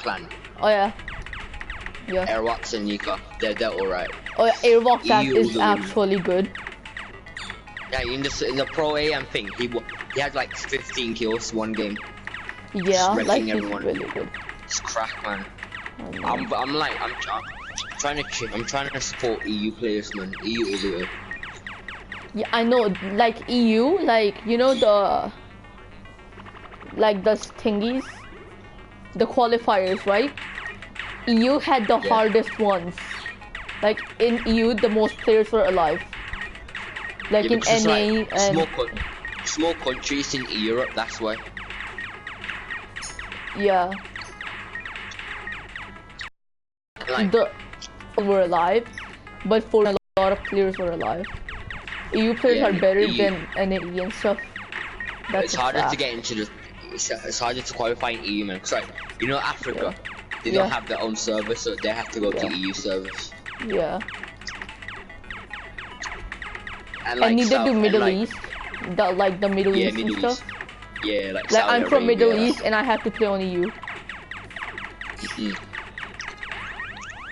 clan. Oh yeah. Yeah. Airwalks and Nika, they're alright. Oh yeah, Airwalks EU is actually good. Yeah, in the Pro AM thing, he had like 15 kills one game. Yeah, like he's everyone. really good. It's crack, man. I'm trying to support EU players, man. EU is good. Yeah, I know. Like EU, like you know the thingies, the qualifiers, right? EU had the hardest ones. Like in EU, the most players were alive. Like in NA and small countries in Europe. That's why. Yeah. Like, were alive, but for a lot of players were alive. EU players are better than NAE and stuff. It's harder to get into the. It's harder to qualify in EU, man. Cause like, you know, Africa, they don't have their own server, so they have to go to EU servers. Yeah. And like neither do Middle East. The Middle East and stuff. Yeah, like I'm from Middle East and I have to play on EU.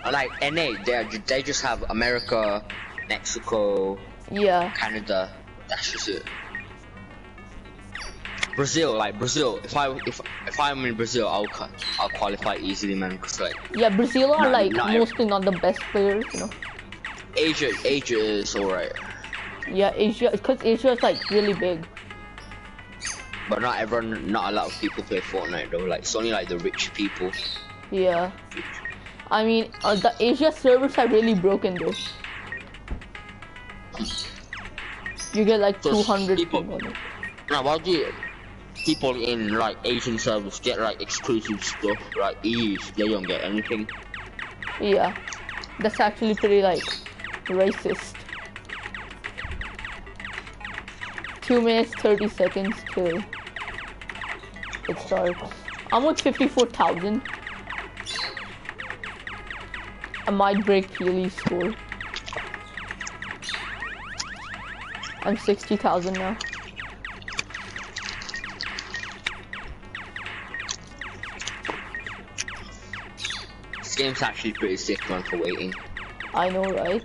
And like NA, they just have America, Mexico, Canada. That's just it. Brazil, if I'm in Brazil, I'll qualify easily, man. Cause like Brazil are mostly not the best players, you know. Asia is alright. Yeah, Asia, because Asia is like really big. But not a lot of people play Fortnite though. Like it's only like the rich people. Yeah. I mean, the Asia servers are really broken though. You get like 200 people. Now, why do people in like Asian servers get like exclusive stuff? Like EUs, they don't get anything. Yeah, that's actually pretty like racist. 2 minutes 30 seconds till it starts. I'm at 54,000. I might break Peely's score. I'm 60,000 now. This game's actually pretty sick, man, for waiting. I know, right?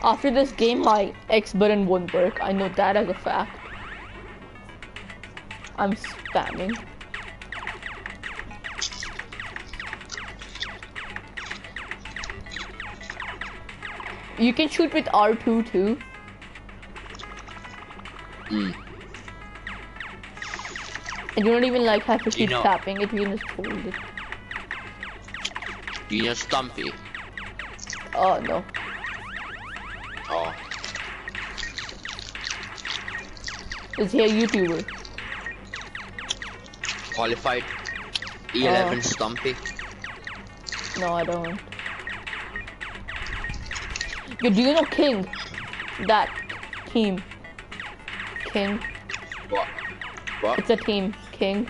After this game, my X button won't work. I know that as a fact. I'm spamming. You can shoot with R2 too. And you don't even like have to keep tapping it, you can just hold it. You know Stumpy? Oh no. Oh. Is he a YouTuber? Qualified E11 Stumpy? No, I don't. Yo, do you know King? That team. King. What? What? It's a team. King.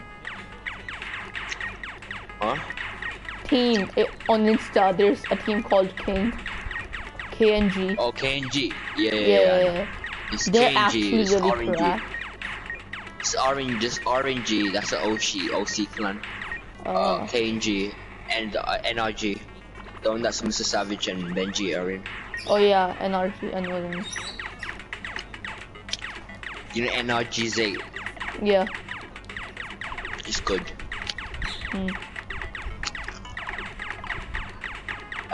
Huh? Team. On Insta, there's a team called King. KNG. Oh, KNG. Yeah. It's They're KNG, actually it's really crap. It's RNG, that's an OC clan. KNG and NRG. The one that's Mr. Savage and Benji are in. Oh yeah, NRG, I know them. You know NRG's 8? Yeah. It's good.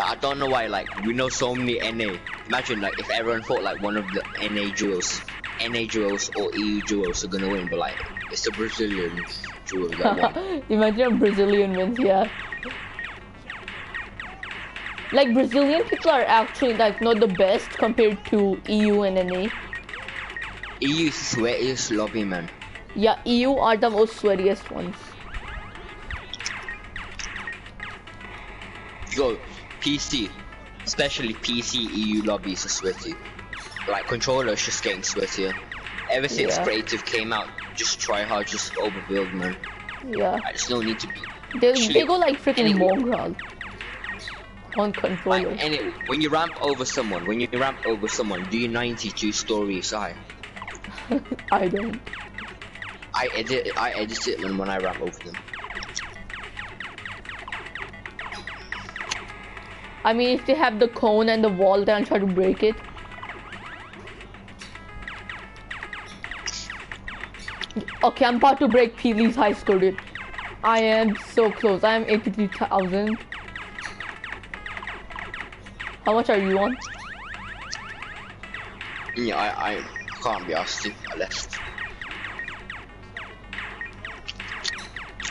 I don't know why, like, we know so many NA. Imagine, like, if everyone thought, like, one of the NA duos or EU duos are gonna win, but, like, it's the Brazilian duo that won. Imagine a Brazilian wins, yeah. Like, Brazilian people are actually, like, not the best compared to EU and NA. EU is sweatiest lobby, man. Yeah, EU are the most sweatiest ones. Yo, PC, especially PC EU lobbies are sweaty. Like controllers just getting sweatier. Ever since creative came out, just try hard, just overbuild, man. Yeah. Like, there's no need to be. They go like freaking mongrel on controller. Like, anyway, when you ramp over someone, do you 92 stories high? I don't. I edit it when I ramp over them. I mean, if they have the cone and the wall, then I'll try to break it. Okay, I'm about to break Peely's high score, dude. I am so close. I am 83,000. How much are you on? Yeah, I can't be asked to. I left.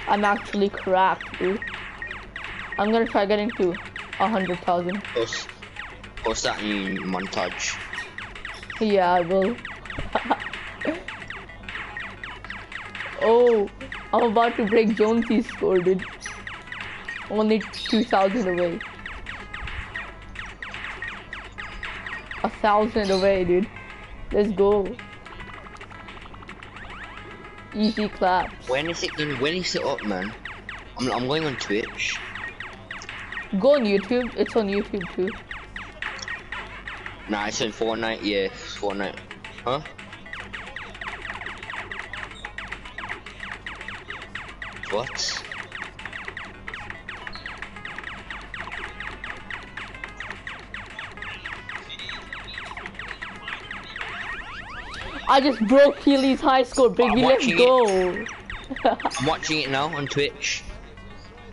I'm actually cracked, dude. I'm gonna try getting to 100,000. Post that in montage. Yeah, I will. Oh, I'm about to break Jonesy's score, dude. Only 2,000 away. 1,000 away, dude. Let's go. Easy claps. When is it up, man? I'm going on Twitch. Go on YouTube. It's on YouTube too. Nah, it's in Fortnite. Yeah, Fortnite. Huh? What? I just broke Healy's high score, baby. Let's go. I'm watching it now on Twitch.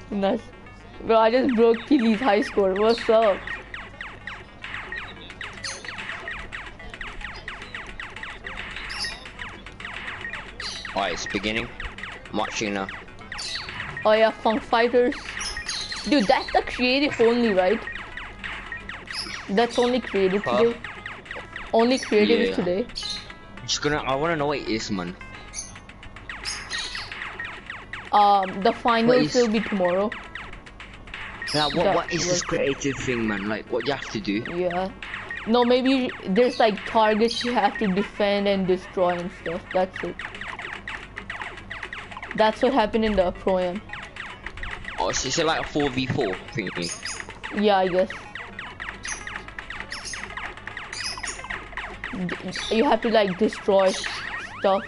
Nice. Bro, I just broke Healy's high score. What's up? Alright, it's beginning. I'm watching now. Oh yeah, Funk Fighters. Dude, that's the creative only, right? That's only creative today. Only creative is today. I wanna know what it is, man. The finals will be tomorrow. Now, what is this creative thing, man? Like, what you have to do? Yeah. No, maybe there's like targets you have to defend and destroy and stuff. That's it. That's what happened in the Pro-Am. Oh, so it's like a 4v4 thingy. Yeah, I guess. You have to like destroy stuff.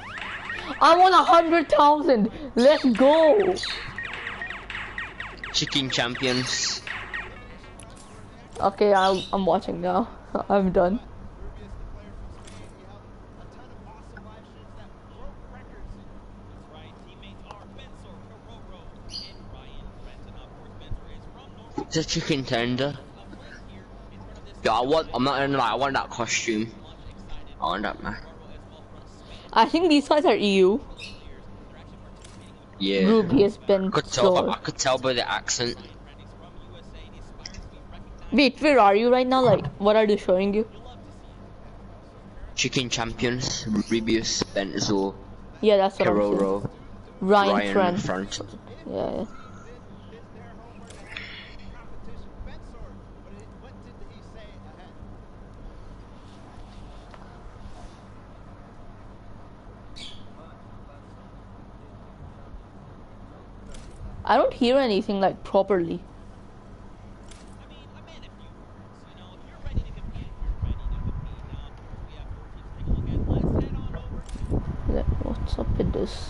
I want 100,000. Let's go. Chicken champions. Okay, I'm watching now. I'm done. It's a chicken tender. Yeah, I'm not gonna lie, I want that costume. I want that, man. I think these guys are EU. Yeah. Ruby has been I could tell by the accent. Wait, where are you right now? Like, what are they showing you? Chicken champions, Rubius, Benzo, Yeah, that's what Keroro, I'm saying. Ryan Front. Yeah. I don't hear anything like properly. What's up with this?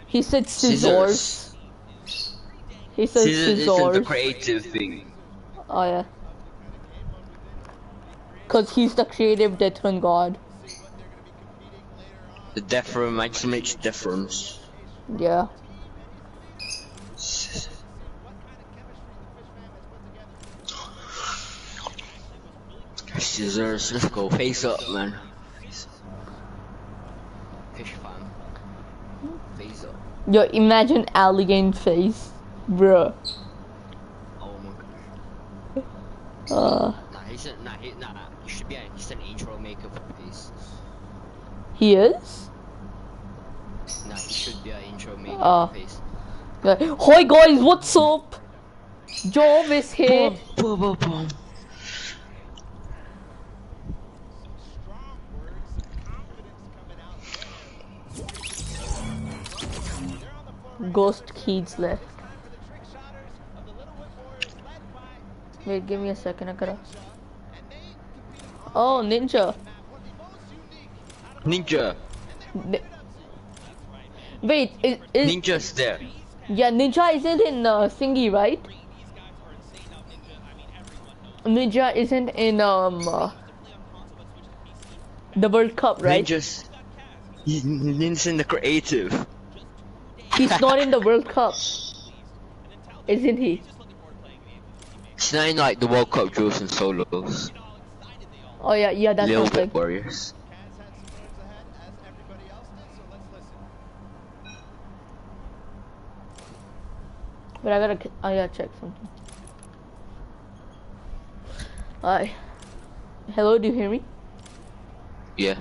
He said scissors. He said scissors. Isn't the creative thing. Oh yeah. Cause he's the creative Deathron god. The Deathron makes difference. Yeah. Scissors, let's go. Face up, man. Fish fam. Face up. Yo, imagine alligator face, bruh. Oh my god. Nah, he should be an intro maker for face. He is? Nah, he should be an intro main face. Hi guys, what's up? Job is here. Boom, boom, boom, boom. Ghost Keats left. Wait, give me a second. I gotta. Oh, Ninja. Ninja. Wait, is Ninja's there. yeah, Ninja isn't in Thingy, right? Ninja isn't in the World Cup, right? Ninja's in the creative. He's not in the World Cup, isn't he? It's not in like the World Cup duels and solos. Oh yeah, that's Little something. bit Warriors. But I gotta check something. Hi. Hello, do you hear me? Yeah.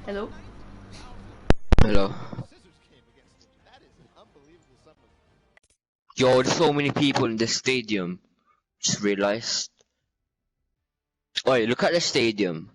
Hello? Hello. Yo, there's so many people in the stadium. Just realized. Oi, look at the stadium.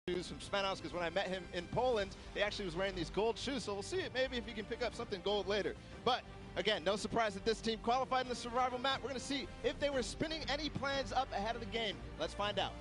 From Spanos, because when I met him in Poland, he actually was wearing these gold shoes. So we'll see maybe if he can pick up something gold later. But again, no surprise that this team qualified in the survival map. We're going to see if they were spinning any plans up ahead of the game. Let's find out.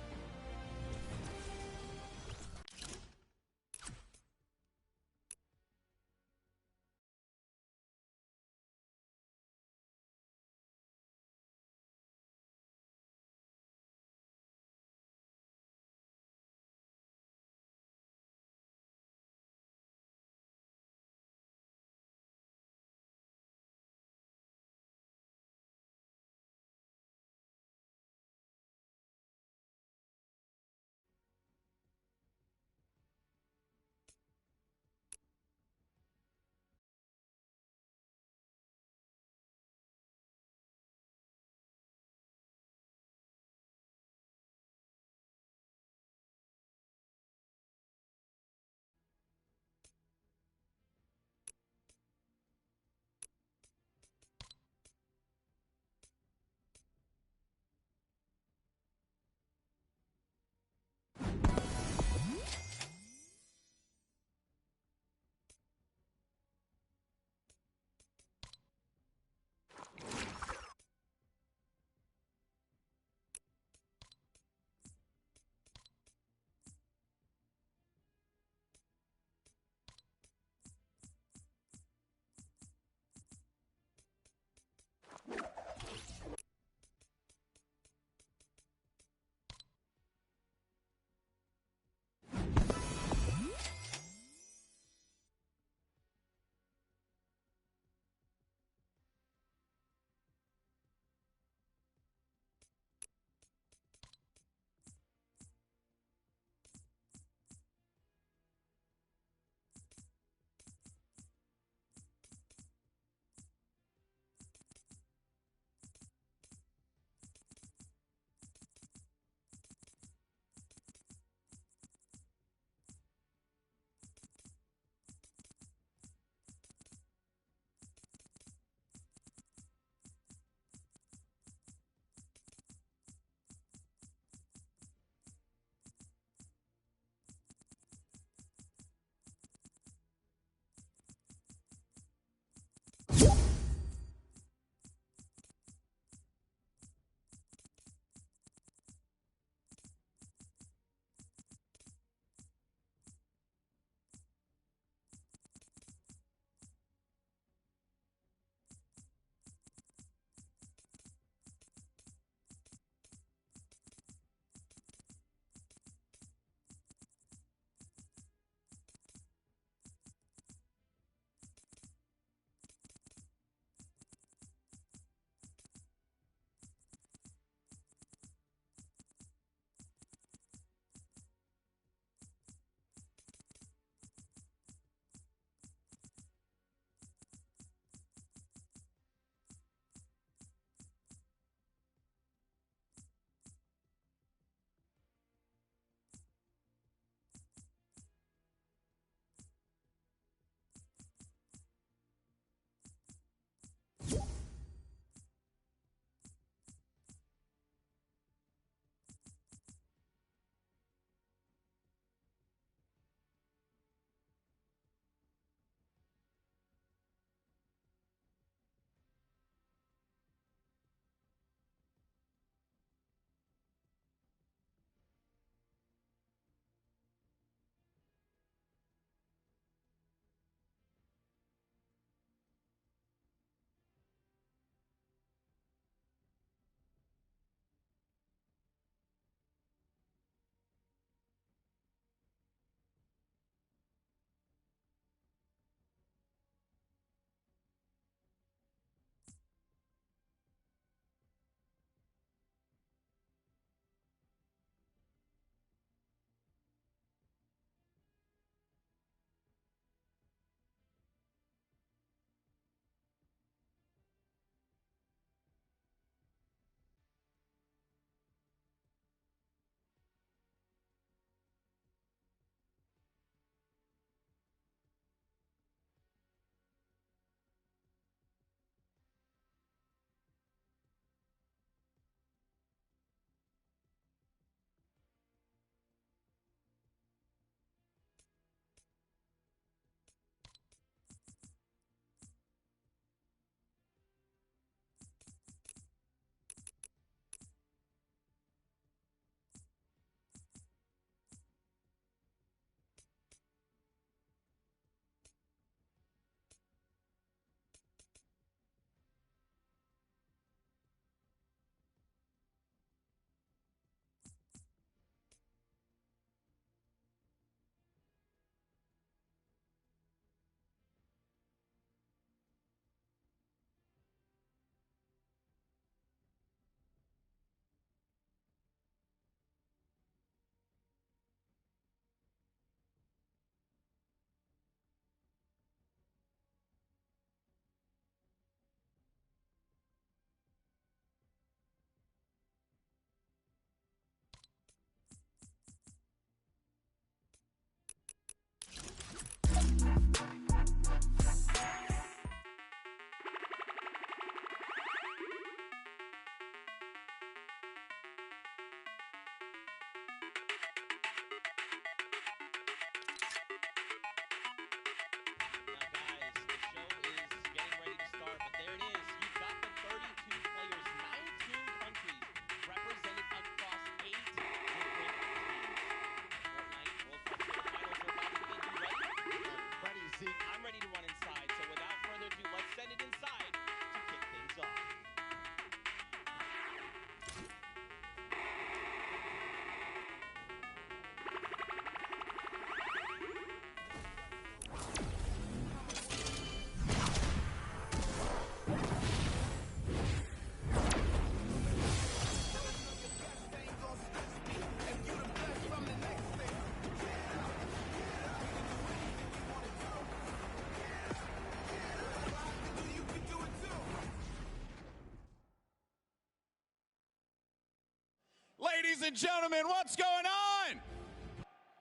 and gentlemen, what's going on?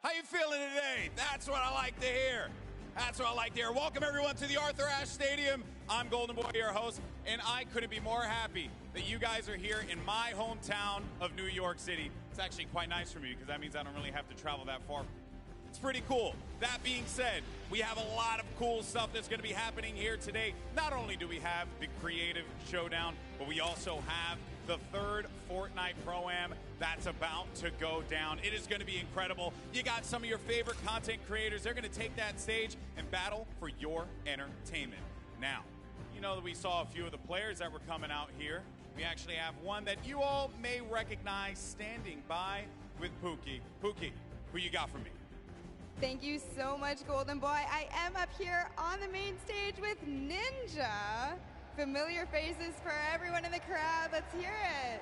How you feeling today? That's what I like to hear. That's what I like to hear. Welcome, everyone, to the Arthur Ashe Stadium. I'm Golden Boy, your host, and I couldn't be more happy that you guys are here in my hometown of New York City. It's actually quite nice for me because that means I don't really have to travel that far. It's pretty cool. That being said, we have a lot of cool stuff that's going to be happening here today. Not only do we have the Creative Showdown, but we also have the third Fortnite Pro-Am that's about to go down. It is going to be incredible. You got some of your favorite content creators. They're going to take that stage and battle for your entertainment. Now, you know that we saw a few of the players that were coming out here. We actually have one that you all may recognize standing by with Pookie. Pookie, who you got for me? Thank you so much, Golden Boy. I am up here on the main stage with Ninja. Familiar faces for everyone in the crowd. Let's hear it.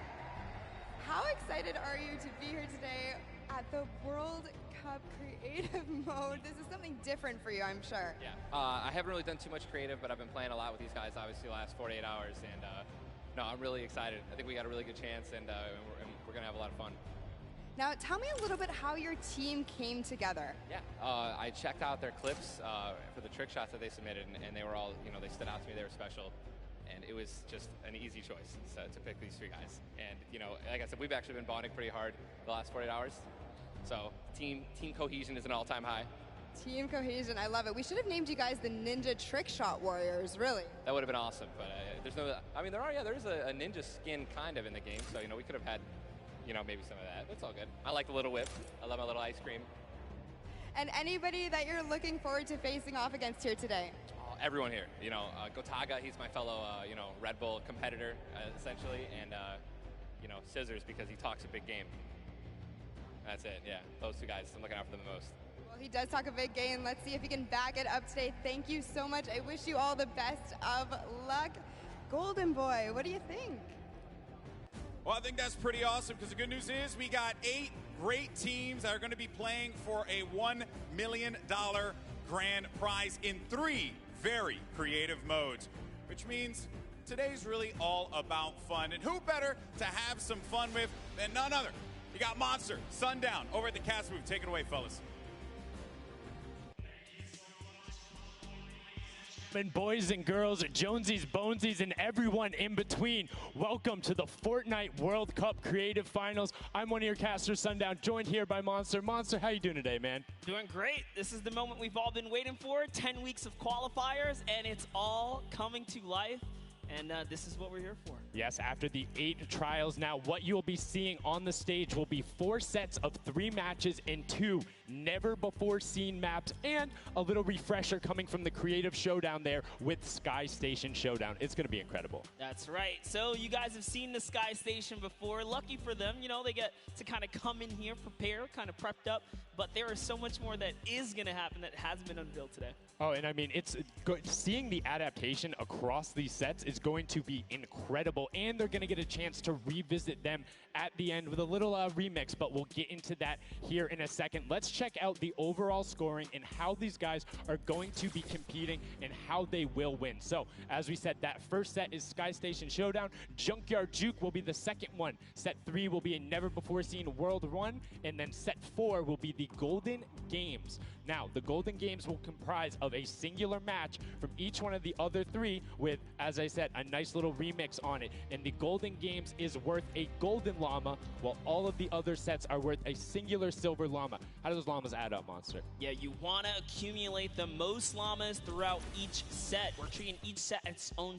How excited are you to be here today at the World Cup Creative Mode? This is something different for you, I'm sure. Yeah, I haven't really done too much creative, but I've been playing a lot with these guys, obviously, the last 48 hours. And no, I'm really excited. I think we got a really good chance, and we're going to have a lot of fun. Now, tell me a little bit how your team came together. Yeah, I checked out their clips for the trick shots that they submitted, and they were all, they stood out to me. They were special, and it was just an easy choice to pick these three guys. And, like I said, we've actually been bonding pretty hard the last 48 hours. So team cohesion is an all-time high. Team cohesion, I love it. We should have named you guys the Ninja Trick Shot Warriors, really. That would have been awesome, but there's no, there is a ninja skin kind of in the game, so, we could have had maybe some of that. It's all good. I like the little whip. I love my little ice cream. And anybody that you're looking forward to facing off against here today? Oh, everyone here. Gotaga, he's my fellow, Red Bull competitor, essentially. And, Scissors, because he talks a big game. That's it, yeah. Those two guys, I'm looking out for them the most. Well, he does talk a big game. Let's see if he can back it up today. Thank you so much. I wish you all the best of luck. Golden Boy, what do you think? Well, I think that's pretty awesome because the good news is we got 8 great teams that are going to be playing for a $1 million grand prize in 3 very creative modes, which means today's really all about fun. And who better to have some fun with than none other? You got Monster, Sundown, over at the cast booth. Take it away, fellas. And boys and girls, Jonesies, Bonesies, and everyone in between, welcome to the Fortnite World Cup Creative Finals. I'm one of your casters, Sundown, joined here by Monster. Monster, how you doing today, man? Doing great. This is the moment we've all been waiting for. 10 weeks of qualifiers, and it's all coming to life. And this is what we're here for. Yes, after the 8 trials now, what you'll be seeing on the stage will be 4 sets of 3 matches and 2 never-before-seen maps, and a little refresher coming from the Creative Showdown there with Sky Station Showdown. It's going to be incredible. That's right. So you guys have seen the Sky Station before. Lucky for them, they get to kind of come in here, prepare, kind of prepped up. But there is so much more that is going to happen that hasn't been unveiled today. Oh, and I mean, it's good. Seeing the adaptation across these sets is going to be incredible, and they're going to get a chance to revisit them at the end with a little remix, but we'll get into that here in a second. Let's check out the overall scoring and how these guys are going to be competing and how they will win. So, as we said, that first set is Sky Station Showdown. Junkyard Juke will be the second one. Set 3 will be a never-before-seen World 1, and then set 4 will be the Golden Games. Now, the Golden Games will comprise of a singular match from each one of the other 3 with, as I said, a nice little remix on it. And the Golden Games is worth a golden llama, while all of the other sets are worth a singular silver llama. How do those llamas add up, Monster? Yeah, you want to accumulate the most llamas throughout each set. We're treating each set its own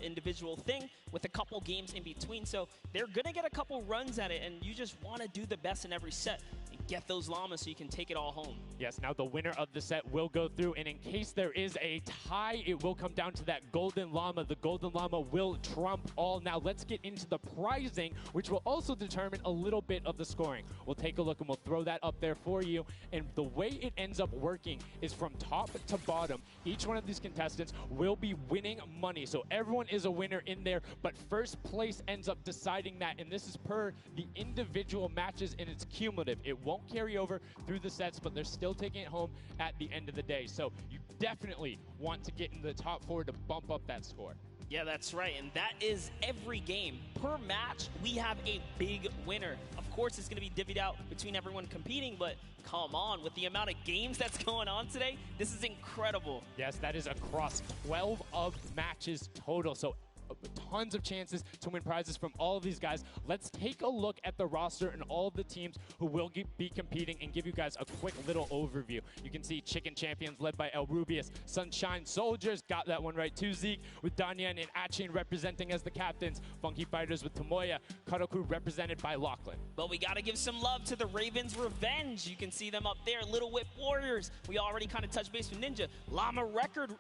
individual thing with a couple games in between. So they're going to get a couple runs at it, and you just want to do the best in every set and get those llamas so you can take it all home. Yes, now the winner of the set will go through, and in case there is a tie, it will come down to that golden llama. The golden llama will trump all. Now let's get into the prizing, which will also determine a little bit of the scoring. We'll take a look and we'll throw that up there for you. And the way it ends up working is from top to bottom. Each one of these contestants will be winning money. So everyone is a winner in there, but first place ends up deciding that. And this is per the individual matches, and it's cumulative. It won't carry over through the sets, but they're still taking it home at the end of the day. So you definitely want to get in the top 4 to bump up that score. Yeah, that's right, and that is every game. Per match, we have a big winner. Of course, it's going to be divvied out between everyone competing, but come on, with the amount of games that's going on today, this is incredible. Yes, that is across 12 of matches total. So tons of chances to win prizes from all of these guys. Let's take a look at the roster and all of the teams who will be competing and give you guys a quick little overview. You can see Chicken Champions led by El Rubius, Sunshine Soldiers, got that one right too, Zeke, with Danyan and Achin representing as the captains, Funky Fighters with Tomoya, Kadoku represented by Lachlan. But we got to give some love to the Ravens Revenge. You can see them up there, Little Whip Warriors. We already kind of touched base with Ninja. Llama Record,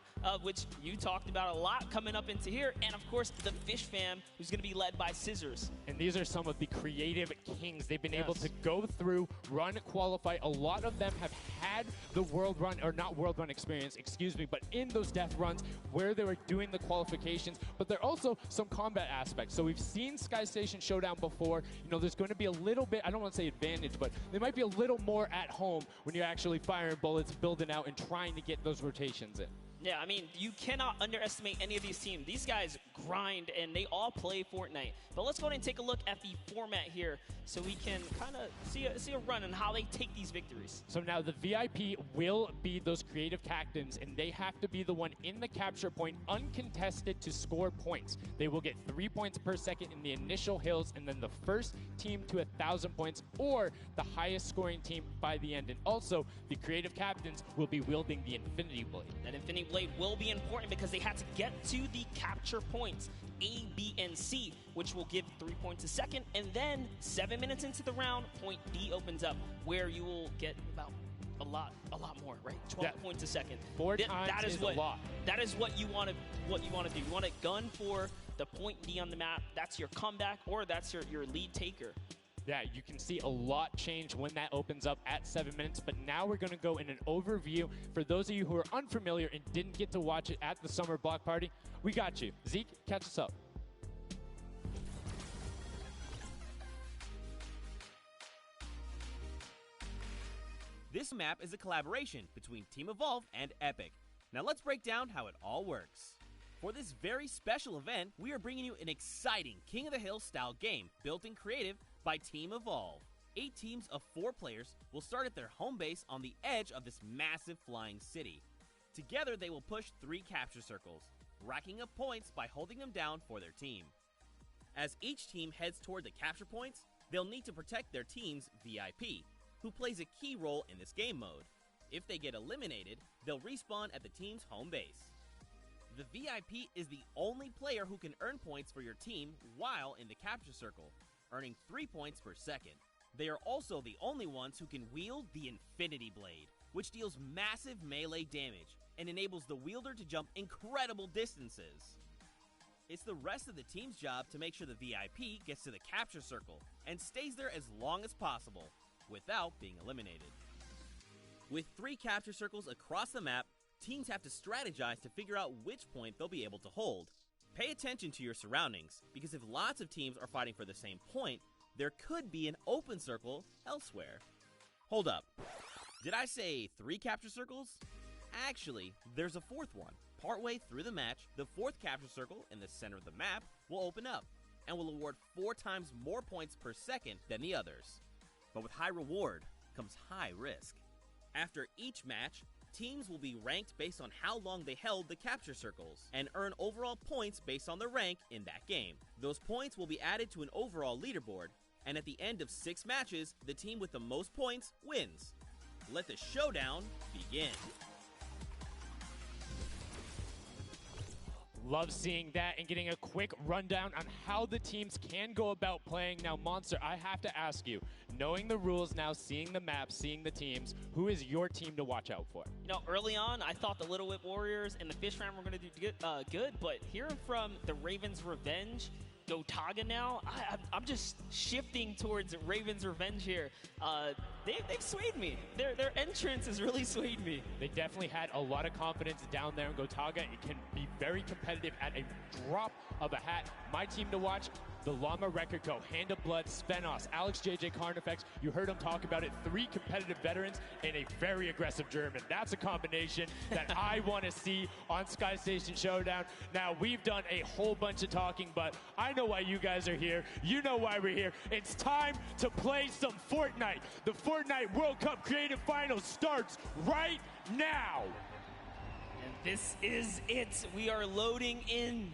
which you talked about a lot coming up into here, and of course the Fish Fam, who's going to be led by Scissors. And these are some of the creative kings. They've been able to go through, run, qualify. A lot of them have had the world run, or not world run experience, excuse me, but in those death runs where they were doing the qualifications, but there are also some combat aspects. So we've seen Sky Station Showdown before. You know, there's going to be a little bit, I don't want to say advantage, but they might be a little more at home when you're actually firing bullets, building out, and trying to get those rotations in. Yeah, I mean, you cannot underestimate any of these teams. These guys grind, and they all play Fortnite. But let's go ahead and take a look at the format here so we can kind of see a run on how they take these victories. So now the VIP will be those creative captains, and they have to be the one in the capture point, uncontested, to score points. They will get 3 points per second in the initial hills, and then the first team to 1,000 points, or the highest scoring team by the end. And also, the creative captains will be wielding the Infinity Blade. That Infinity Blade will be important because they had to get to the capture points A, B, and C, which will give 3 points a second, and then 7 minutes into the round, point D opens up, where you will get about a lot more, right? 12 points a second. Four times is a lot. That is what you want to do. You want to gun for the point D on the map. That's your comeback, or that's your lead taker. Yeah, you can see a lot change when that opens up at 7 minutes, but now we're going to go in an overview. For those of you who are unfamiliar and didn't get to watch it at the summer block party, we got you. Zeke, catch us up. This map is a collaboration between Team Evolve and Epic. Now let's break down how it all works. For this very special event, we are bringing you an exciting King of the Hill style game built in creative by Team Evolve. 8 teams of 4 players will start at their home base on the edge of this massive flying city. Together they will push 3 capture circles, racking up points by holding them down for their team. As each team heads toward the capture points, they'll need to protect their team's VIP, who plays a key role in this game mode. If they get eliminated, they'll respawn at the team's home base. The VIP is the only player who can earn points for your team while in the capture circle, earning 3 points per second. They are also the only ones who can wield the Infinity Blade, which deals massive melee damage and enables the wielder to jump incredible distances. It's the rest of the team's job to make sure the VIP gets to the capture circle and stays there as long as possible without being eliminated. With 3 capture circles across the map, teams have to strategize to figure out which point they'll be able to hold. Pay attention to your surroundings, because if lots of teams are fighting for the same point, there could be an open circle elsewhere. Hold up. Did I say 3 capture circles? Actually, there's a 4th one. Partway through the match, the 4th capture circle in the center of the map will open up and will award 4 times more points per second than the others. But with high reward comes high risk. After each match, teams will be ranked based on how long they held the capture circles and earn overall points based on their rank in that game. Those points will be added to an overall leaderboard, and at the end of 6 matches, the team with the most points wins. Let the showdown begin. Love seeing that and getting a quick rundown on how the teams can go about playing. Now, Monster, I have to ask you, knowing the rules now, seeing the map, seeing the teams, who is your team to watch out for? You know, early on, I thought the Little Whip Warriors and the Fish Fam were going to do good, but hearing from the Ravens Revenge, Gotaga now, I'm just shifting towards Ravens Revenge here. They've swayed me. Their entrance has really swayed me. They definitely had a lot of confidence down there in Gotaga. It can be very competitive at a drop of a hat. My team to watch, the Llama Record Co., Hand of Blood, Svenos, Alex JJ Carnifex. You heard him talk about it. 3 competitive veterans and a very aggressive German. That's a combination that I want to see on Sky Station Showdown. Now, we've done a whole bunch of talking, but I know why you guys are here. You know why we're here. It's time to play some Fortnite. The Fortnite World Cup Creative Finals starts right now. And this is it. We are loading in.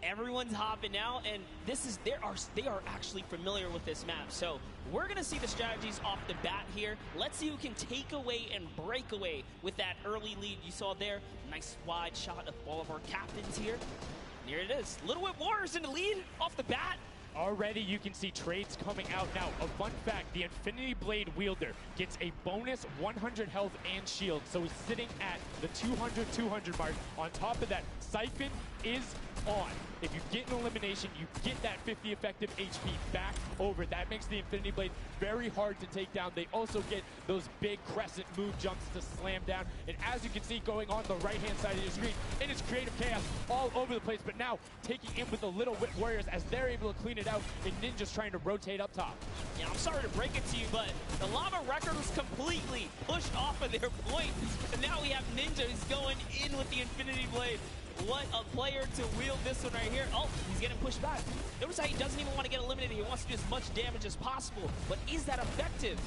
Everyone's hopping out, and they are actually familiar with this map. So we're gonna see the strategies off the bat here. Let's see who can take away and break away with that early lead you saw there. Nice wide shot of all of our captains here. And here it is. Little Whip Warriors in the lead off the bat. Already you can see trades coming out now. A fun fact, the Infinity Blade wielder gets a bonus 100 health and shield, so he's sitting at the 200 mark. On top of that, Siphon is on. If you get an elimination, you get that 50 effective HP back over. That makes the Infinity Blade very hard to take down. They also get those big crescent move jumps to slam down. And as you can see going on the right-hand side of your screen, it is creative chaos all over the place. But now taking in with the Little Whip Warriors as they're able to clean it out, and Ninja's trying to rotate up top. Yeah, I'm sorry to break it to you, but the Llama Record was completely pushed off of their point. And now we have Ninja who's going in with the Infinity Blade. What a player to wield this one right here. Oh, he's getting pushed back. Notice how he doesn't even want to get eliminated. He wants to do as much damage as possible. But is that effective?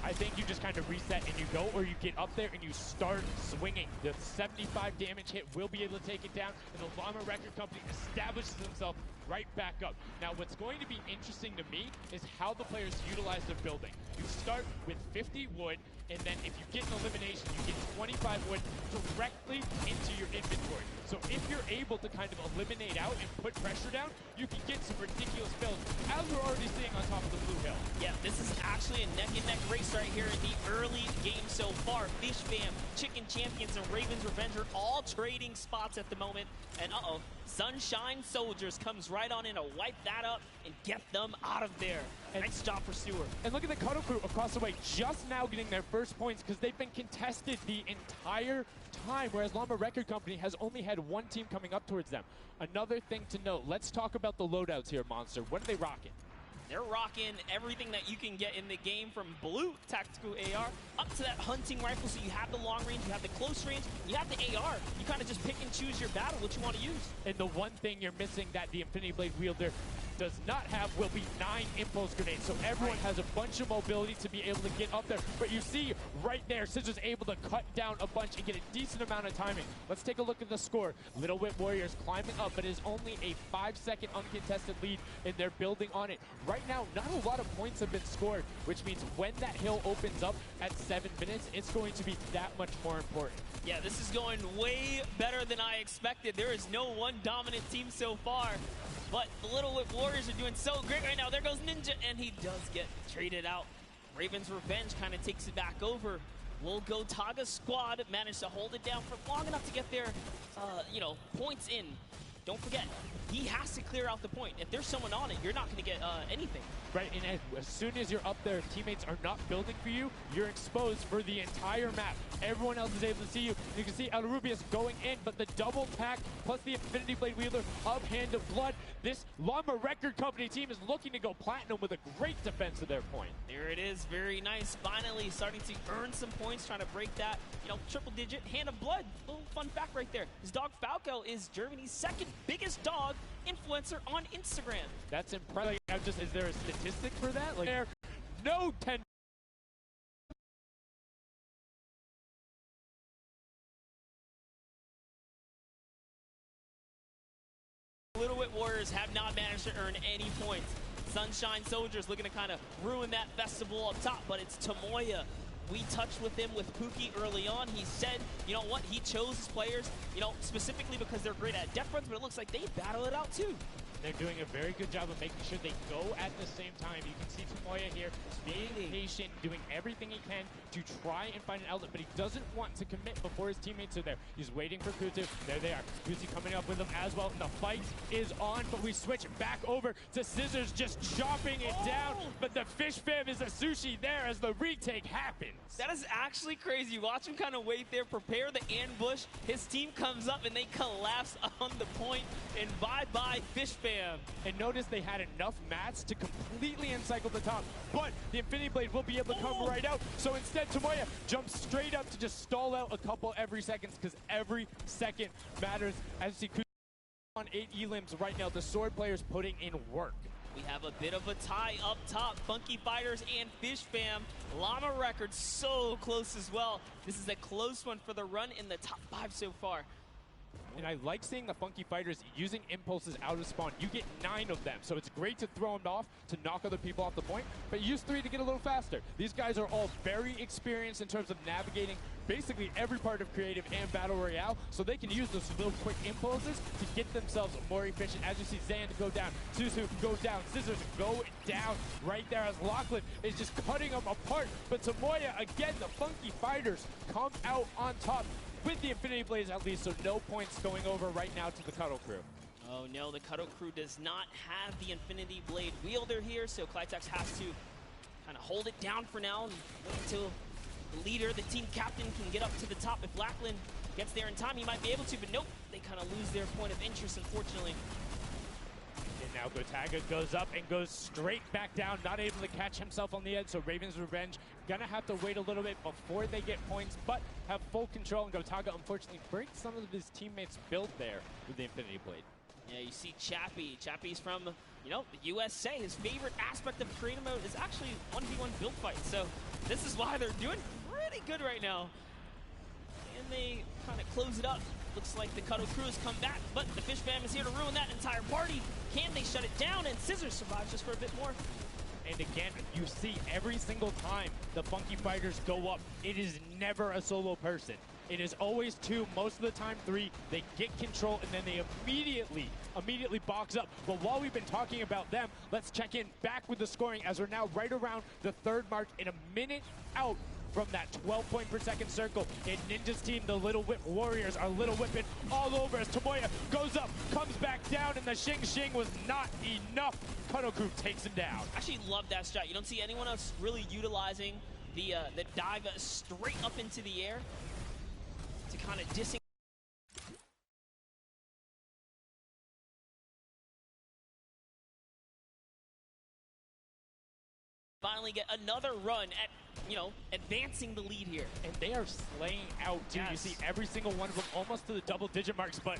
I think you just kind of reset and you go, or you get up there and you start swinging. The 75 damage hit will be able to take it down, and the Llama Record Company establishes themselves right back up. Now, what's going to be interesting to me is how the players utilize their building. You start with 50 wood, and then if you get an elimination, you get 25 wood directly into your inventory. So if you're able to kind of eliminate out and put pressure down, you can get some ridiculous builds, as we're already seeing on top of the blue hill. Yeah, this is actually a neck-and-neck race right here in the early game so far. Fish Fam, Chicken Champions, and Raven's Revenge are all trading spots at the moment. And Sunshine Soldiers comes right on in to wipe that up and get them out of there. And nice job for Stewart. And look at the Cuddle Crew across the way, just now getting their first points because they've been contested the entire time, whereas Llama Record Company has only had one team coming up towards them. Another thing to note, let's talk about the loadouts here, Monster. What are they rocking? They're rocking everything that you can get in the game, from blue tactical AR up to that hunting rifle. So you have the long range, you have the close range, you have the AR. You kind of just pick and choose your battle, what you want to use. And the one thing you're missing that the Infinity Blade wielder does not have will be 9 impulse grenades. So everyone has a bunch of mobility to be able to get up there. But you see right there, Scissors able to cut down a bunch and get a decent amount of timing. Let's take a look at the score. Little Whip Warriors climbing up, but it is only a 5-second uncontested lead, and they're building on it. Right now, not a lot of points have been scored, which means when that hill opens up at 7 minutes, it's going to be that much more important. Yeah, this is going way better than I expected. There is no one dominant team so far, but the Little Whip Warriors are doing so great right now. There goes Ninja, and he does get traded out. Raven's Revenge kind of takes it back over. We'll go Taga's squad managed to hold it down for long enough to get their, points in. Don't forget, he has to clear out the point. If there's someone on it, you're not going to get anything. Right, and as soon as you're up there, teammates are not building for you, you're exposed for the entire map. Everyone else is able to see you. You can see El Rubius going in, but the double pack plus the Infinity Blade wielder of Hand of Blood. This Llama Record Company team is looking to go platinum with a great defense of their point. There it is, very nice. Finally starting to earn some points, trying to break that, triple digit. Hand of Blood, little fun fact right there. His dog Falco is Germany's second biggest dog influencer on Instagram. That's impressive. Is there a statistic for that? Like, there, no 10. Little Whip Warriors have not managed to earn any points. Sunshine Soldiers looking to kind of ruin that festival up top, but it's Tomoya. We touched with him with Pookie early on. He said, you know what, he chose his players, specifically because they're great at depth runs, but it looks like they battle it out too. They're doing a very good job of making sure they go at the same time. You can see Tomoya here being patient, doing everything he can to try and find an outlet, but he doesn't want to commit before his teammates are there. He's waiting for Kuzu. There they are. Kuzu coming up with him as well, and the fight is on, but we switch back over to Scissors just chopping it down, but the Fish Fam is a sushi there as the retake happens. That is actually crazy. Watch him kind of wait there, prepare the ambush. His team comes up, and they collapse on the point, and bye-bye Fish Fam. Fam. And notice they had enough mats to completely encircle the top, but the Infinity Blade will be able to come right out. So instead, Tomoya jumps straight up to just stall out a couple every seconds, because every second matters. As you see, on 8 elims right now, the sword players putting in work. We have a bit of a tie up top. Funky Fighters and Fish Fam. Llama Records so close as well. This is a close one for the run in the top 5 so far. And I like seeing the Funky Fighters using impulses out of spawn. You get 9 of them, so it's great to throw them off to knock other people off the point, but use 3 to get a little faster. These guys are all very experienced in terms of navigating basically every part of creative and battle royale, so they can use those little quick impulses to get themselves more efficient. As you see Zan go down, Suzu go down, Scissors go down right there as Lachlan is just cutting them apart. But Tomoya, again, the Funky Fighters come out on top with the Infinity Blades at least, so no points going over right now to the Cuddle Crew. Oh no, the Cuddle Crew does not have the Infinity Blade wielder here, so Clytex has to kind of hold it down for now and wait until the leader, the team captain, can get up to the top. If Lachlan gets there in time, he might be able to, but nope, they kind of lose their point of interest, unfortunately. And now Gotaga goes up and goes straight back down, not able to catch himself on the edge, so Raven's Revenge gonna have to wait a little bit before they get points, but have full control, and Gotaga unfortunately breaks some of his teammates' build there with the Infinity Blade. Yeah, you see Chappie. Chappie's from, you know, the USA. His favorite aspect of creative mode is actually 1v1 build fights, so this is why they're doing pretty good right now. And they kind of close it up. Looks like the Cuddle Crew has come back, but the Fish Fam is here to ruin that entire party. Can they shut it down? And Scissors survives just for a bit more. And again, you see every single time the Funky Fighters go up, it is never a solo person. It is always 2, most of the time 3. They get control and then they immediately box up. But while we've been talking about them, let's check in back with the scoring as we're now right around the 3rd mark and a minute out from that 12 point per second circle. And Ninja's team, the Little Whip Warriors, are Little Whipping all over as Tomoya goes up, comes back down, and the Shing Shing was not enough. Cuddle Crew takes him down. I actually love that strat. You don't see anyone else really utilizing the dive straight up into the air to kind of disengage. Finally get another run at, you know, advancing the lead here. And they are slaying out, too. Yes. You see every single one of them almost to the double-digit marks. But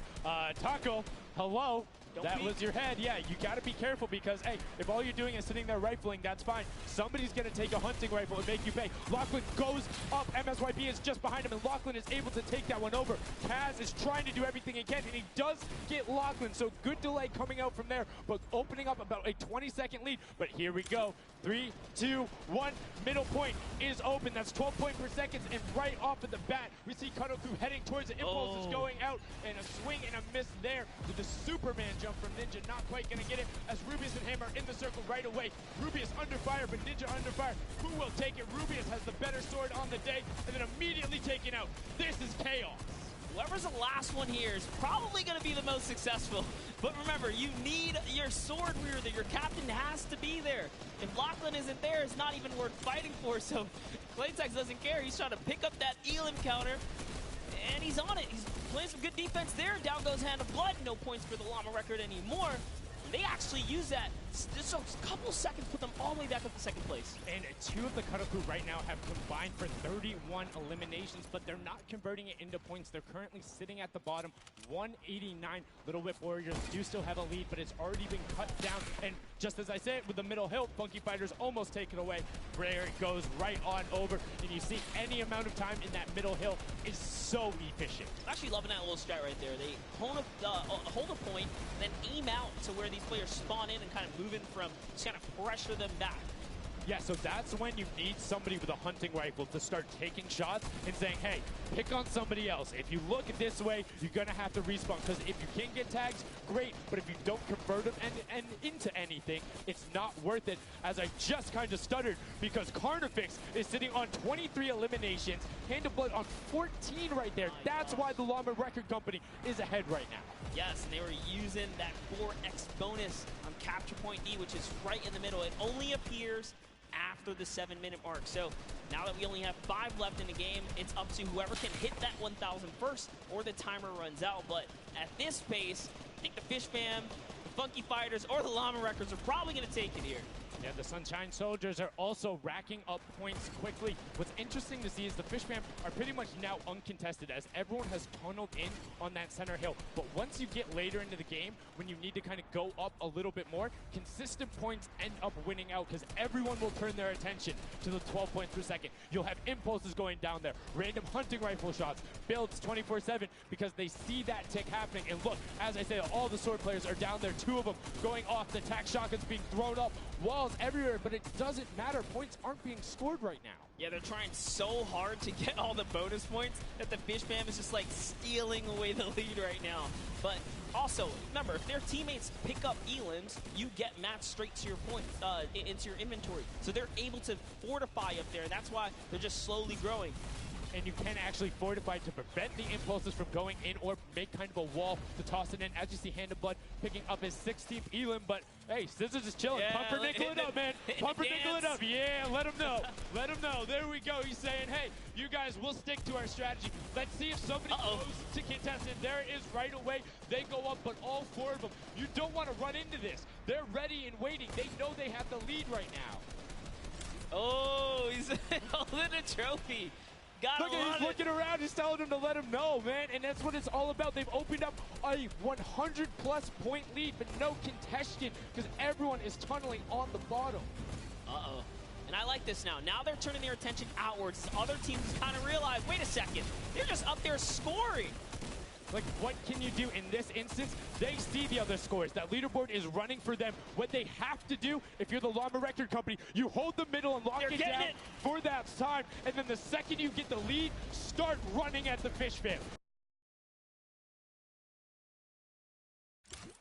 Taco, hello. That was your head. Yeah, you got to be careful because, hey, if all you're doing is sitting there rifling, that's fine. Somebody's going to take a hunting rifle and make you pay. Lachlan goes up. MSYP is just behind him, and Lachlan is able to take that one over. Kaz is trying to do everything he can, and he does get Lachlan. So good delay coming out from there, but opening up about a 20-second lead. But here we go. 3, 2, 1. Middle point is open. That's 12 points per second, and right off of the bat, we see Cuddle Crew heading towards it. Impulse is going out, and a swing and a miss there with the Superman jump from Ninja. Not quite going to get it as Rubius and Hammer in the circle right away. Rubius under fire, but Ninja under fire. Who will take it? Rubius has the better sword on the day, and then immediately taken out. This is chaos. Whoever's the last one here is probably going to be the most successful. But remember, you need your sword wielder. Your captain has to be there. If Lachlan isn't there, it's not even worth fighting for. So Claytex doesn't care. He's trying to pick up that Elim counter. And he's on it. He's playing some good defense there. Down goes Hand of Blood. No points for the Llama record anymore. They actually use that. Just a couple seconds put them all the way back up to 2nd place. And 2 of the Cuddle Crew right now have combined for 31 eliminations, but they're not converting it into points. They're currently sitting at the bottom, 189. Little Whip Warriors do still have a lead, but it's already been cut down. And just as I said, with the middle hill, Funky Fighters almost take it away. There it goes right on over. And you see any amount of time in that middle hill is so efficient. I'm actually loving that little strat right there. They hold a point, then aim out to where these players spawn in and kind of move in from, just kind of pressure them back. Yeah, so that's when you need somebody with a hunting rifle to start taking shots and saying, hey, pick on somebody else. If you look this way, you're going to have to respawn, because if you can get tags, great, but if you don't convert them and into anything, it's not worth it, as I just kind of stuttered, because Carnifex is sitting on 23 eliminations, Hand of Blood on 14 right there. That's why the Llama Record Company is ahead right now. Yes, and they were using that 4x bonus on Capture Point D, which is right in the middle. It only appears after the 7-minute mark. So now that we only have 5 left in the game, it's up to whoever can hit that 1,000 first or the timer runs out. But at this pace, I think the Fish Fam, the Funky Fighters or the Llama Wreckers are probably going to take it here. Yeah, the Sunshine Soldiers are also racking up points quickly. What's interesting to see is the Fish Fam are pretty much now uncontested as everyone has tunneled in on that center hill. But once you get later into the game, when you need to kind of go up a little bit more, consistent points end up winning out because everyone will turn their attention to the 12 points per second. You'll have impulses going down there, random hunting rifle shots, builds 24/7 because they see that tick happening. And look, as I say, all the sword players are down there, 2 of them going off, the attack shotguns being thrown up, walls everywhere, but it doesn't matter. Points aren't being scored right now. Yeah, they're trying so hard to get all the bonus points that the Fish Fam is just like stealing away the lead right now. But also, remember, if their teammates pick up Elands, you get matched straight to your points, into your inventory. So they're able to fortify up there. That's why they're just slowly growing. And you can actually fortify to prevent the impulses from going in or make kind of a wall to toss it in. As you see, Hand of Blood picking up his 16th Elam, but hey, Scissors is chilling. Yeah, Pumpernickel it up, man. Pumpernickel it up. Yeah, let him know. Let him know. There we go. He's saying, hey, you guys, we'll stick to our strategy. Let's see if somebody goes to contestant. There it is right away. They go up, but all 4 of them. You don't want to run into this. They're ready and waiting. They know they have the lead right now. Oh, he's holding a trophy. Look at he's looking around, he's telling him to let him know, man, and that's what it's all about. They've opened up a 100-plus point lead, but no contention because everyone is tunneling on the bottom. Uh-oh. And I like this now. Now they're turning their attention outwards. Other teams kind of realize, wait a second, they're just up there scoring. Like, what can you do in this instance? They see the other scores. That leaderboard is running for them. What they have to do, if you're the Llama Record Company, you hold the middle and lock it down for that time. And then the second you get the lead, start running at the Fish Fam.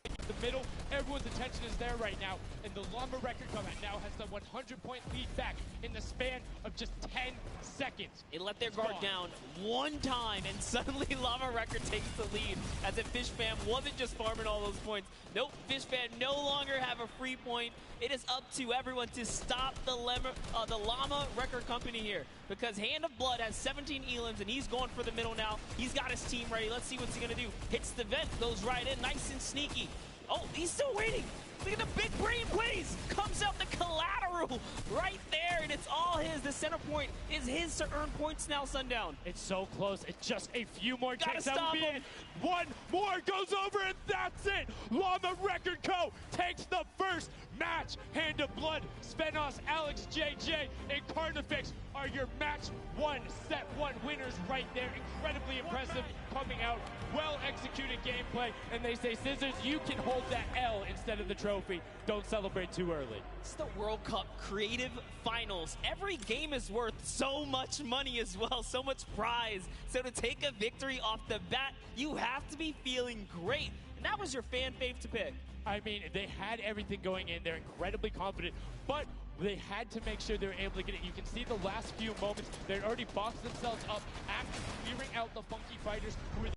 The middle, everyone's attention is there right now, and the Llama Record Company now has the 100-point lead back in the span of just 10 seconds. They let their guard down one time, and suddenly Llama Record takes the lead, as the Fish Fam wasn't just farming all those points. Nope, Fish Fam no longer have a free point. It is up to everyone to stop the Llama Record Company here, because Hand of Blood has 17 Elams, and he's going for the middle now. He's got his team ready. Let's see what's he going to do. Hits the vent, goes right in, nice and sneaky. Oh, he's still waiting. Look at the big brain plays. Comes out the collateral right there, and it's all his. The center point is his to earn points now, Sundown. It's so close. It's just a few more Gotta kicks. stop him. One more goes over, and that's it. Llama Record Co. takes the first match. Hand of Blood, Spenos, Alex JJ, and Carnifex are your match 1, set 1 winners right there. Incredibly impressive coming out. Well-executed gameplay, and they say, Scissors, you can hold that L instead of the trophy. Don't celebrate too early. It's the World Cup Creative Finals. Every game is worth so much money as well, so much prize. So to take a victory off the bat, you have to be feeling great. And that was your fan fave to pick. I mean, they had everything going in. They're incredibly confident, but they had to make sure they were able to get it. You can see the last few moments. They'd already boxed themselves up after clearing out the Funky Fighters, who were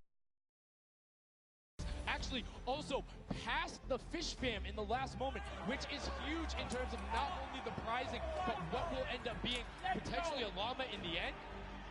actually also past the Fish Fam in the last moment, which is huge in terms of not only the prizing, but what will end up being potentially a llama in the end.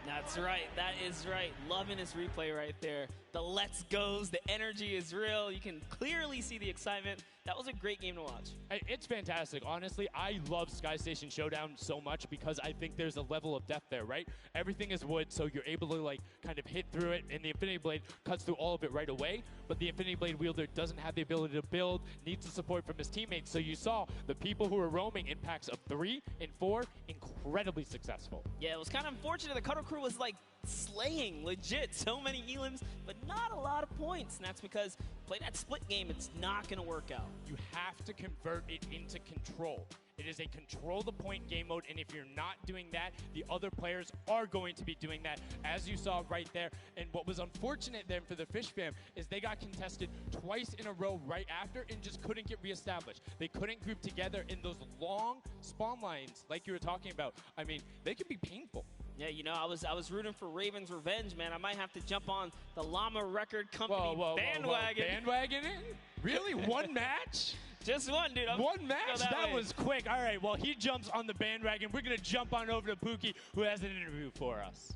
That's right. That is right. Loving this replay right there. The let's goes, the energy is real. You can clearly see the excitement. That was a great game to watch. It's fantastic. Honestly, I love Sky Station Showdown so much because I think there's a level of depth there, right? Everything is wood, so you're able to like kind of hit through it, and the Infinity Blade cuts through all of it right away, but the Infinity Blade wielder doesn't have the ability to build, needs the support from his teammates. So you saw the people who were roaming in packs of 3 and 4, incredibly successful. Yeah, it was kind of unfortunate. The Cutter Crew was like slaying legit so many elims, but not a lot of points, and that's because play that split game, it's not going to work out. You have to convert it into control. It is a control the point game mode, and if you're not doing that, the other players are going to be doing that, as you saw right there. And what was unfortunate then for the Fish Fam is they got contested twice in a row right after and just couldn't get reestablished. They couldn't group together in those long spawn lines like you were talking about. I mean, they can be painful. Yeah, you know, I was rooting for Raven's revenge, man. I might have to jump on the Llama Record Company bandwagon. Bandwagon it? Really? One match? Just one, dude. One match? That was quick. All right, well, he jumps on the bandwagon. We're going to jump on over to Pookie, who has an interview for us.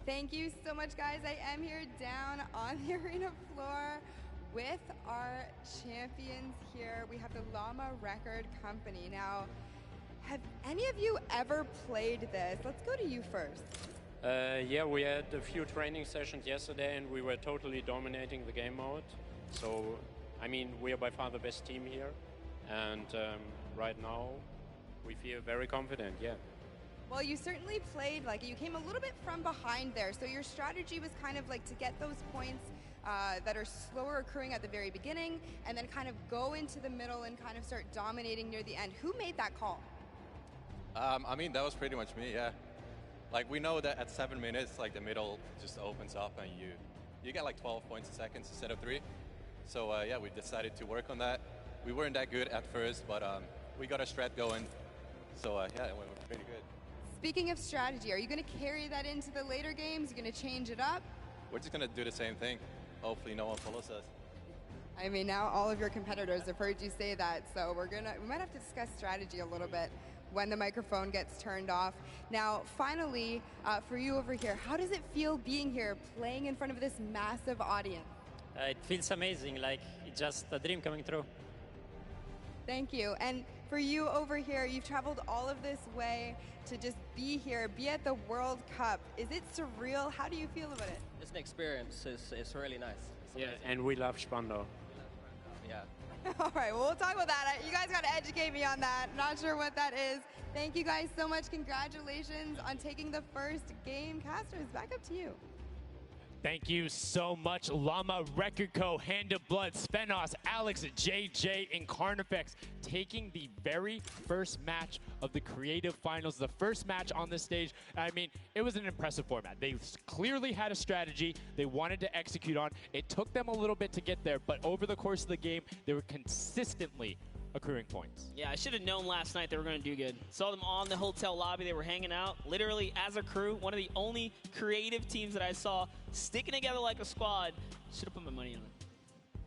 Thank you so much, guys. I am here down on the arena floor with our champions here. We have the Llama Record Company. Now, have any of you ever played this? Let's go to you first. Yeah, we had a few training sessions yesterday and we were totally dominating the game mode. So, I mean, we are by far the best team here. And right now, we feel very confident, yeah. Well, you certainly played, like, you came a little bit from behind there. So your strategy was kind of like to get those points that are slower accruing at the very beginning and then kind of go into the middle and kind of start dominating near the end. Who made that call? I mean, that was pretty much me, yeah. Like, we know that at 7 minutes, like, the middle just opens up and you get like 12 points a second instead of 3. So, yeah, we decided to work on that. We weren't that good at first, but we got a strat going. So, yeah, it went pretty good. Speaking of strategy, are you going to carry that into the later games? You're going to change it up? We're just going to do the same thing. Hopefully no one follows us. I mean, now all of your competitors have heard you say that, so we might have to discuss strategy a little bit when the microphone gets turned off. Now, finally, for you over here, how does it feel being here, playing in front of this massive audience? It feels amazing, like it's just a dream coming true. Thank you. And for you over here, you've traveled all of this way to just be here, be at the World Cup. Is it surreal? How do you feel about it? It's an experience. It's really nice. Yeah, and we love Spandau. Yeah. All right, well, we'll talk about that. You guys got to educate me on that. Not sure what that is. Thank you guys so much. Congratulations on taking the first game. Casters, back up to you. Thank you so much, Llama Record Co., Hand of Blood, Spenos, Alex, JJ, and Carnifex taking the very first match of the Creative Finals, the first match on the stage. I mean, it was an impressive format. They clearly had a strategy they wanted to execute on. It took them a little bit to get there, but over the course of the game, they were consistently accruing points. Yeah, I should have known last night they were going to do good. Saw them on the hotel lobby. They were hanging out, literally as a crew. One of the only creative teams that I saw sticking together like a squad. Should have put my money on it.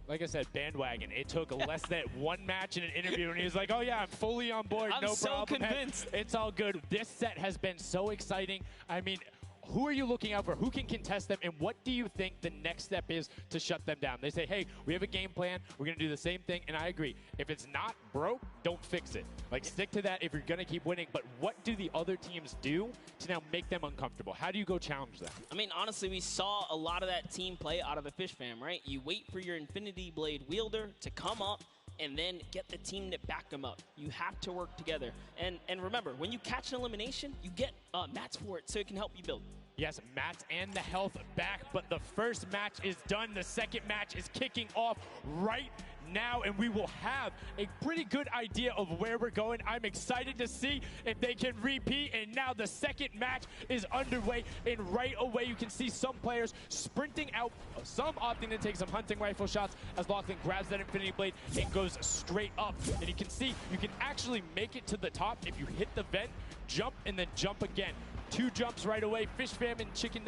Like I said, bandwagon. It took less than one match in an interview, and he was like, oh, yeah, I'm fully on board. I'm no so problem. convinced. Hey, it's all good. This set has been so exciting. I mean, who are you looking out for? Who can contest them? And what do you think the next step is to shut them down? They say, hey, we have a game plan. We're going to do the same thing. And I agree. If it's not broke, don't fix it. Like, stick to that if you're going to keep winning. But what do the other teams do to now make them uncomfortable? How do you go challenge them? I mean, honestly, we saw a lot of that team play out of the Fish Fam, right? You wait for your Infinity Blade wielder to come up and then get the team to back them up. You have to work together. And remember, when you catch an elimination, you get mats for it so it can help you build. Yes, mats and the health back, but the first match is done. The second match is kicking off right now, and we will have a pretty good idea of where we're going. I'm excited to see if they can repeat, and now the second match is underway, and right away you can see some players sprinting out, some opting to take some hunting rifle shots as Lachlan grabs that Infinity Blade and goes straight up. And you can see you can actually make it to the top if you hit the vent, jump, and then jump again. 2 jumps right away. Fish Fam and chicken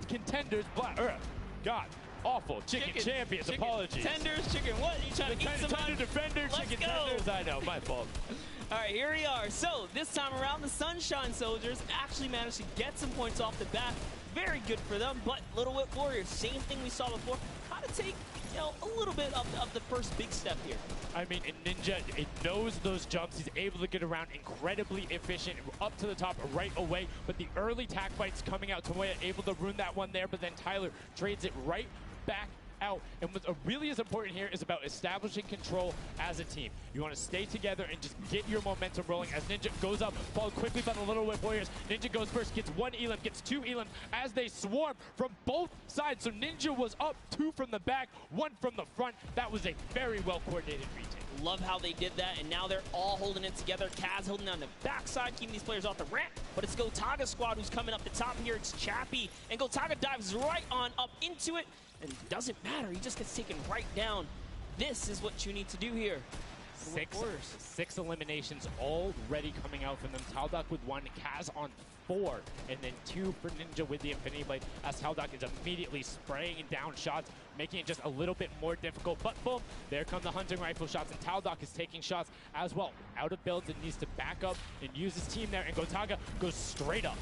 contenders. God, awful. Chicken champions. Apologies. Tenders, chicken what? You trying to eat some tender defender, chicken tenders. I know, my fault. All right, here we are. So this time around, the Sunshine Soldiers actually managed to get some points off the bat. Very good for them. But Little Whip Warriors, same thing we saw before. How to take, a little bit of the first big step here. I mean, Ninja, it knows those jumps. He's able to get around incredibly efficient, up to the top right away. But the early tack fights coming out, Tomoya able to ruin that one there, but then Tyler trades it right back out. And what really is important here is about establishing control as a team. You want to stay together and just get your momentum rolling as Ninja goes up, followed quickly by the Little Whip Warriors. Ninja goes first, gets 1 elim, gets 2 elims as they swarm from both sides. So Ninja was up 2 from the back, 1 from the front. That was a very well-coordinated retake. Love how they did that, and now they're all holding it together. Kaz holding down the backside, keeping these players off the ramp. But it's Gotaga squad who's coming up the top here. It's Chappie, and Gotaga dives right on up into it. And it doesn't matter, he just gets taken right down. This is what you need to do here. 6 eliminations already coming out from them. Taldock with 1, Kaz on 4, and then 2 for Ninja with the Infinity Blade, as Taldock is immediately spraying down shots, making it just a little bit more difficult. But boom, there come the hunting rifle shots, and Taldock is taking shots as well. Out of builds and needs to back up and use his team there, and Gotaga goes straight up.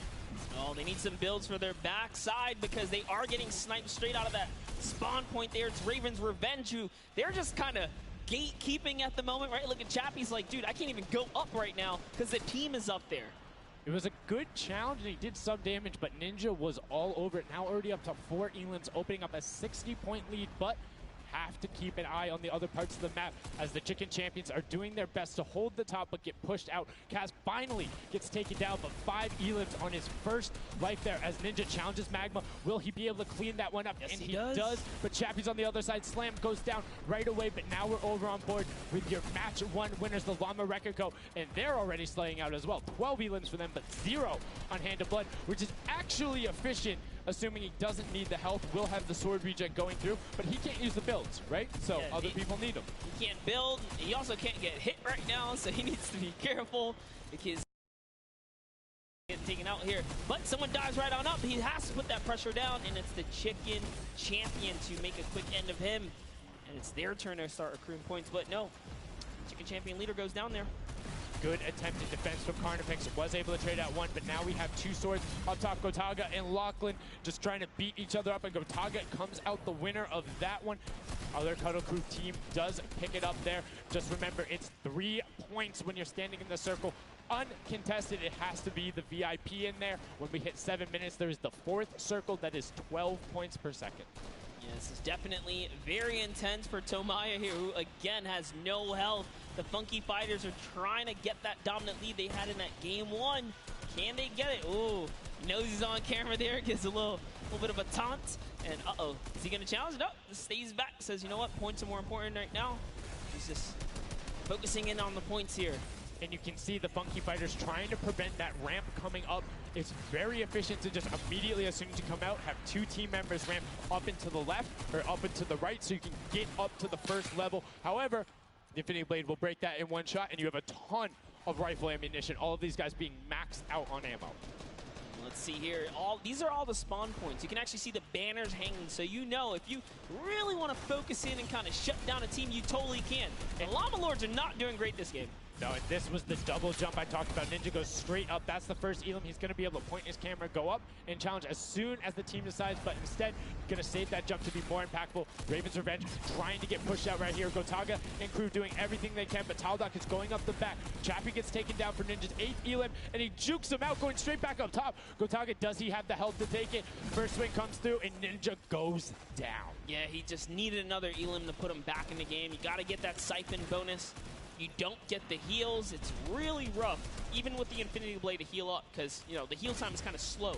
Oh, they need some builds for their backside because they are getting sniped straight out of that spawn point there. It's Raven's Revenge, who they're just kind of gatekeeping at the moment, right? Look at Chappie's like, dude, I can't even go up right now because the team is up there. It was a good challenge, and he did some damage, but Ninja was all over it. Now already up to 4 elims, opening up a 60-point lead, but have to keep an eye on the other parts of the map as the Chicken Champions are doing their best to hold the top but get pushed out. Kaz finally gets taken down, but 5 elims on his first life there as Ninja challenges Magma. Will he be able to clean that one up? Yes, and he does. But Chappie's on the other side. Slam goes down right away, but now we're over on board with your match 1 winners, the Llama Rekiko, and they're already slaying out as well. 12 elims for them, but 0 on Hand of Blood, which is actually efficient. Assuming he doesn't need the health, will have the sword reject going through, but he can't use the builds, right? So yeah, other people need them. He can't build. He also can't get hit right now, so he needs to be careful because getting taken out here. But someone dives right on up. He has to put that pressure down, and it's the Chicken Champion to make a quick end of him. And it's their turn to start accruing points, but no. Chicken Champion leader goes down there. Good attempted defense from Carnifex. Was able to trade out 1, but now we have 2 swords up top. Gotaga and Lachlan just trying to beat each other up, and Gotaga comes out the winner of that one. Other Cuddle Crew team does pick it up there. Just remember, it's 3 points when you're standing in the circle. Uncontested, it has to be the VIP in there. When we hit 7 minutes, there is the 4th circle that is 12 points per second. Yeah, this is definitely very intense for Tomaya here, who again has no health. The Funky Fighters are trying to get that dominant lead they had in that game 1. Can they get it? Ooh, knows he's on camera there, gives a little bit of a taunt. And uh-oh, is he gonna challenge? No, stays back, says, you know what, points are more important right now. He's just focusing in on the points here. And you can see the Funky Fighters trying to prevent that ramp coming up. It's very efficient to just immediately, as soon as you come out, have 2 team members ramp up into the left or up into the right so you can get up to the first level. However, the Infinity Blade will break that in 1 shot, and you have a ton of rifle ammunition. All of these guys being maxed out on ammo. Let's see here. These are all the spawn points. You can actually see the banners hanging, so you know if you really want to focus in and kind of shut down a team, you totally can. And Llama Lords are not doing great this game. No, and this was the double jump I talked about. Ninja goes straight up. That's the first elim. He's going to be able to point his camera, go up, and challenge as soon as the team decides, but instead, going to save that jump to be more impactful. Raven's Revenge trying to get pushed out right here. Gotaga and crew doing everything they can, but Taldock is going up the back. Chappie gets taken down for Ninja's 8th elim, and he jukes him out, going straight back up top. Gotaga, does he have the health to take it? First swing comes through, and Ninja goes down. Yeah, he just needed another elim to put him back in the game. You got to get that siphon bonus. You don't get the heals. It's really rough, even with the Infinity Blade to heal up, because, you know, the heal time is kind of slow.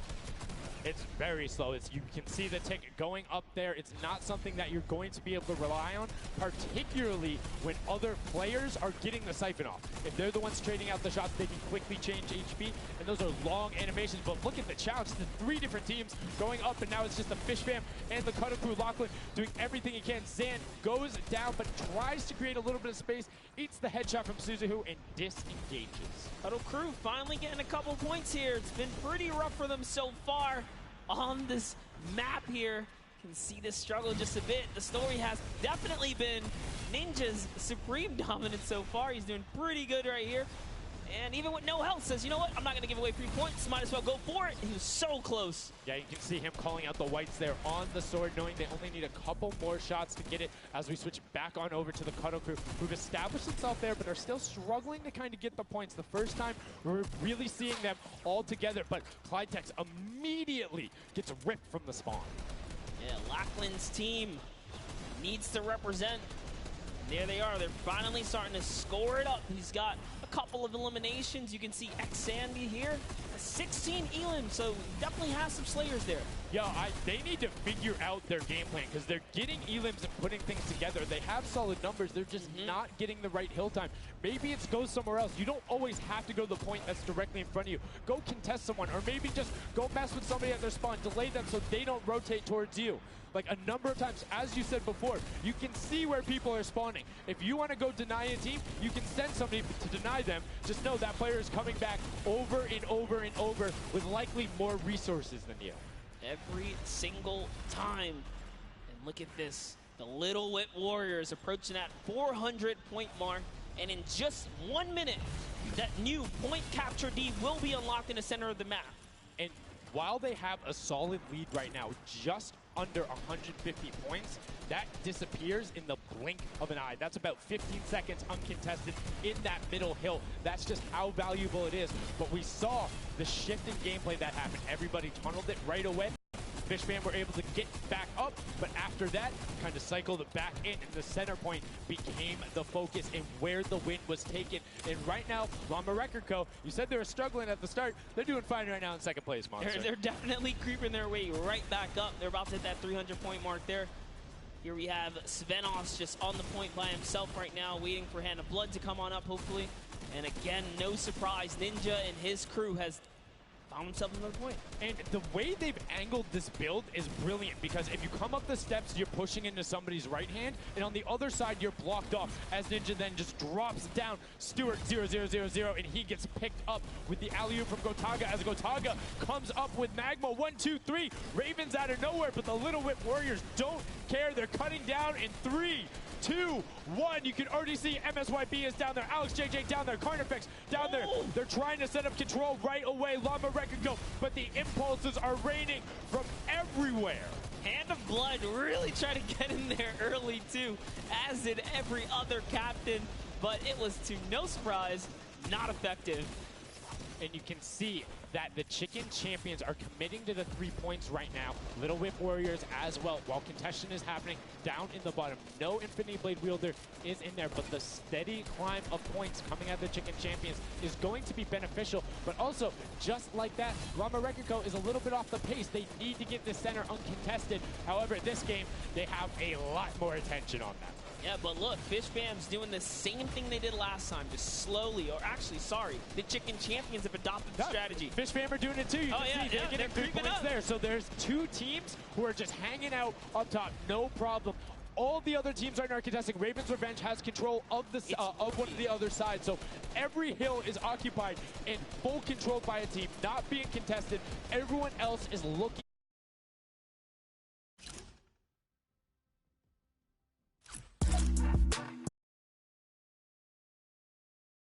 It's very slow. You can see the tick going up there. It's not something that you're going to be able to rely on, particularly when other players are getting the siphon off. If they're the ones trading out the shots, they can quickly change HP, and those are long animations. But look at the challenge. The 3 different teams going up, and now it's just the Fish Fam and the Cuddle Crew. Lachlan doing everything he can. Zan goes down, but tries to create a little bit of space, eats the headshot from Suzuhu, and disengages. Cuddle Crew finally getting a couple points here. It's been pretty rough for them so far on this map here. You can see this struggle just a bit. The story has definitely been Ninja's supreme dominance so far. He's doing pretty good right here. And even with no health, says, you know what, I'm not going to give away 3 points. Might as well go for it. He was so close. Yeah, you can see him calling out the whites there on the sword, knowing they only need a couple more shots to get it as we switch back on over to the Cuddle Crew, who've established themselves there, but are still struggling to kind of get the points. The first time we're really seeing them all together, but Clydetex immediately gets ripped from the spawn. Yeah, Lachlan's team needs to represent. There they are. They're finally starting to score it up. He's got a couple of eliminations. You can see X-Sandy here. 16 elim, so definitely has some slayers there. Yeah, they need to figure out their game plan because they're getting elims and putting things together. They have solid numbers. They're just not getting the right hill time. Maybe it's go somewhere else. You don't always have to go to the point that's directly in front of you. Go contest someone, or maybe just go mess with somebody at their spawn. Delay them so they don't rotate towards you. Like a number of times, as you said before, you can see where people are spawning. If you want to go deny a team, you can send somebody to deny them. Just know that player is coming back over and over and over with likely more resources than you. Every single time. And look at this. The Little Whip Warriors approaching that 400-point mark. And in just 1 minute, that new point capture D will be unlocked in the center of the map. And while they have a solid lead right now, just under 150 points, that disappears in the blink of an eye. That's about 15 seconds uncontested in that middle hill. That's just how valuable it is. But we saw the shift in gameplay that happened. Everybody tunneled it right away. Fishman were able to get back up, but after that, kind of cycled it back in, and the center point became the focus and where the win was taken. And right now, Llama Record Co., you said they were struggling at the start. They're doing fine right now in second place, Monster. They're definitely creeping their way right back up. They're about to hit that 300-point mark there. Here we have Svenos just on the point by himself right now, waiting for Hand of Blood to come on up, hopefully. And again, no surprise, Ninja and his crew has found himself another point. And the way they've angled this build is brilliant, because if you come up the steps, you're pushing into somebody's right hand, and on the other side, you're blocked off, as Ninja then just drops down Stewart 0-0-0-0, and he gets picked up with the alley-oop from Gotaga, as Gotaga comes up with Magma. 1, 2, 3. Ravens out of nowhere, but the Little Whip Warriors don't care. They're cutting down in 3, 2, 1. You can already see MSYB is down there. Alex JJ down there. Carnifex down there. They're trying to set up control right away. Llama Record go, but the impulses are raining from everywhere. Hand of Blood really tried to get in there early too, as did every other captain, but it was, to no surprise, not effective. And you can see that the Chicken Champions are committing to the 3 points right now. Little Whip Warriors as well, while contention is happening down in the bottom. No Infinity Blade Wielder is in there, but the steady climb of points coming out of the Chicken Champions is going to be beneficial. But also, just like that, Llama Record Co. is a little bit off the pace. They need to get the center uncontested. However, this game, they have a lot more attention on that. Yeah, but look, Fishbam's doing the same thing they did last time, just slowly, or actually, sorry, the Chicken Champions have adopted the strategy. Fishbam are doing it too. You can see they're getting 3 points there. So there's 2 teams who are just hanging out up top, no problem. All the other teams are not contesting. Raven's Revenge has control of the of one of the other side. So every hill is occupied and full control by a team, not being contested. Everyone else is looking